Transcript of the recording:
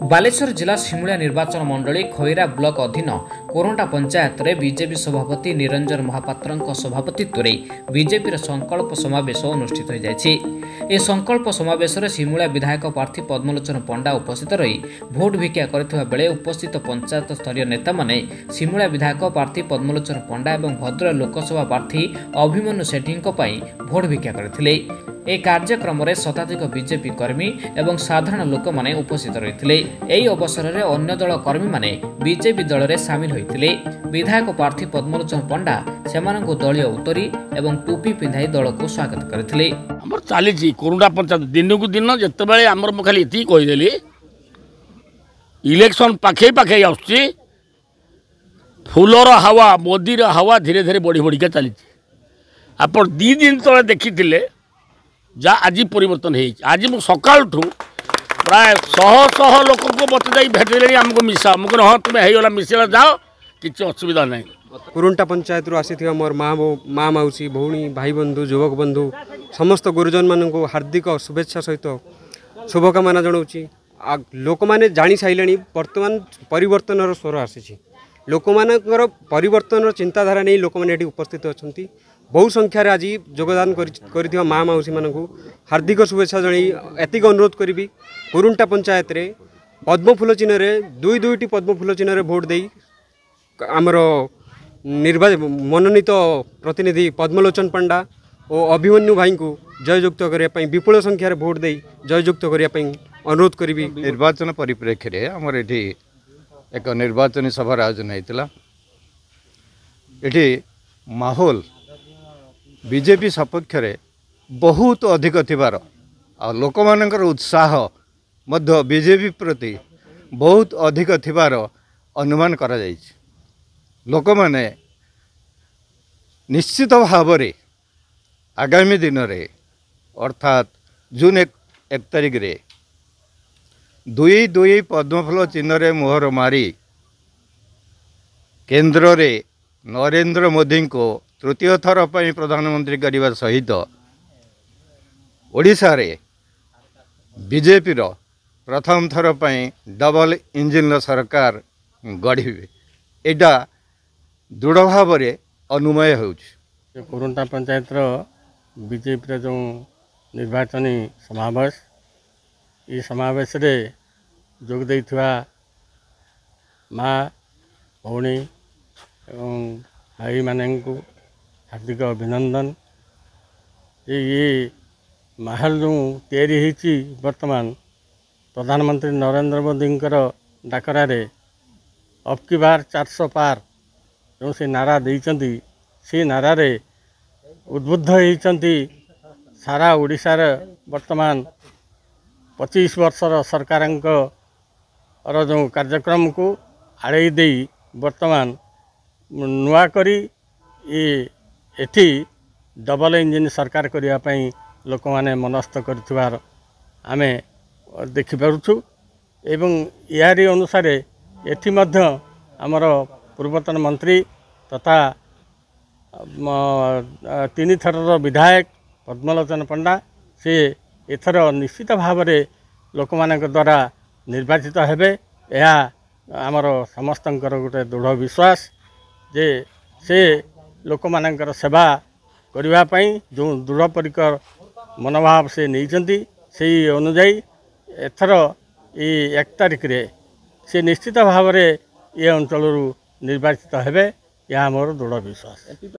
बालेश्वर जिला सिमुलिया निर्वाचन मंडली खैरा ब्लॉक अधीन कोरंटा पंचायत रे बीजेपी सभापति निरंजन महापात्र सभापतित्व में बीजेपी संकल्प समावेश अनुष्ठित हो जाएछि। ए संकल्प समावेश रे सिमुलिया विधायक प्रार्थी पद्मलोचन पंडा उपस्थित रही भोट भिक्षा करथिबा बेले उपस्थित पंचायत स्तरीय नेता माने सिमुलिया विधायक प्रार्थी पद्मलोचन पंडा एवं भद्र लोकसभा प्रार्थी अभिमन्यु सेठी भोट भिक्षा करथिले। ए कार्यक्रम रे शताधिक बीजेपी कर्मी एवं साधारण लोक माने उपस्थित रहिथिले। एही अवसर रे अन्य दल कर्मी माने बीजेपी दल रे शामिल होइथिले। विधायक प्रार्थी पद्मलोचन पंडा सेमानंकु दलीय उत्तरी एवं टोपी पिंधाई दल को स्वागत करथिले। हमर चालीची कोरुंडा पंचायत दिनकु दिन जतेबेले हमर म खाली एती कहि देली इलेक्शन पाखे पाखे आउछि फूलर हवा मोदीर हवा धीरे धीरे बढ़ी बढ़ी के चलीची। आपण 2 दिन तले देखिथिले जा आज परिवर्तन है। आज मु सकाल प्राय शह लोक को बता भेटे आमको मिसा मुझे हाँ तुम्हें होगा मिसेला जाओ किसी असुविधा नहीं। कोरुंटा पंचायत रु आसी मोर माँ मौसी भौणी भाई बंधु युवक बंधु समस्त गुरुजन मान हार्दिक शुभेच्छा सहित शुभकामना जनाऊँगी। लोक मैंने जानी सारे बर्तमान परिवर्तन स्वर आसी लोक मानकर परिवर्तन चिंताधारा नहीं लोक मैंने उपस्थित अच्छा बहु संख्यार आज योगदान कर माँ मौसी मानक हार्दिक शुभेच्छा जन एतिक अनुरोध करी कोरुंटा पंचायत रे पद्मफूल चिन्ह दुईटी पद्मफूल चिन्ह भोट दे आमर मनोनीत प्रतिनिधि पद्मलोचन पंडा और अभिमन्यु भाई को जययुक्त करने विपुल संख्यार भोट दे जययुक्त करने अनुरोध करी। निर्वाचन परिप्रेक्षी में आमर ये एक निर्वाचन सभार आयोजन होता ये माहौल बीजेपी सपक्ष बहुत अधिक थिबार आ लोक मानकर उत्साह मध्य बीजेपी प्रति बहुत अधिक थिबार अनुमान करा जायछि। लोक माने निश्चित भाव रे आगामी दिन रे अर्थात जून 1 तारिख रे दुई पद्मफूल चिन्ह रे मोहर मारी केंद्र रे नरेंद्र मोदी को तृतीय थर पर प्रधानमंत्री करने सहित ओडिशा रे बीजेपी रो प्रथम थर पर डबल इंजिन सरकार गढ़े एटा दृढ़ भाव में अनुमय हो। कोरुंटा पंचायत बीजेपी जो निर्वाचनी समावेश ये समावेश रे जोग देइथवा माँ भौणी एवं भाई मानू हार्दिक अभिनंदन। ये माहौल जो तैयारी वर्तमान प्रधानमंत्री नरेंद्र मोदी डाकरारे अब की बार 400 पार जो से नारा देइचंती से नारे उद्बुद्ध होती सारा ओडिशार वर्तमान 25 वर्षर सरकार जो कार्यक्रम को आड़े दे वर्तमान नुआ करी ये एठी डबल इंजिन सरकार करने लोक मैंने मनस्थ कर आमे देखिपु एवं यारी अनुसार एठी मध्य आमर पूर्वतन मंत्री तथा 3 थर विधायक पद्मलोचन पंडा से एथर निश्चित भाव में लोक मान द्वारा निर्वाचित हेबे यह आमर समस्तंकर गोटे दृढ़ विश्वास जे से लोक मानकर सेवा करने जो दृढ़ परिकर मनोभाव से नहीं से अनुजाई एथर ये 1 तारिख रे से निश्चित भाव में ये अंचल निर्वाचित हेबे यह मोर दृढ़ विश्वास।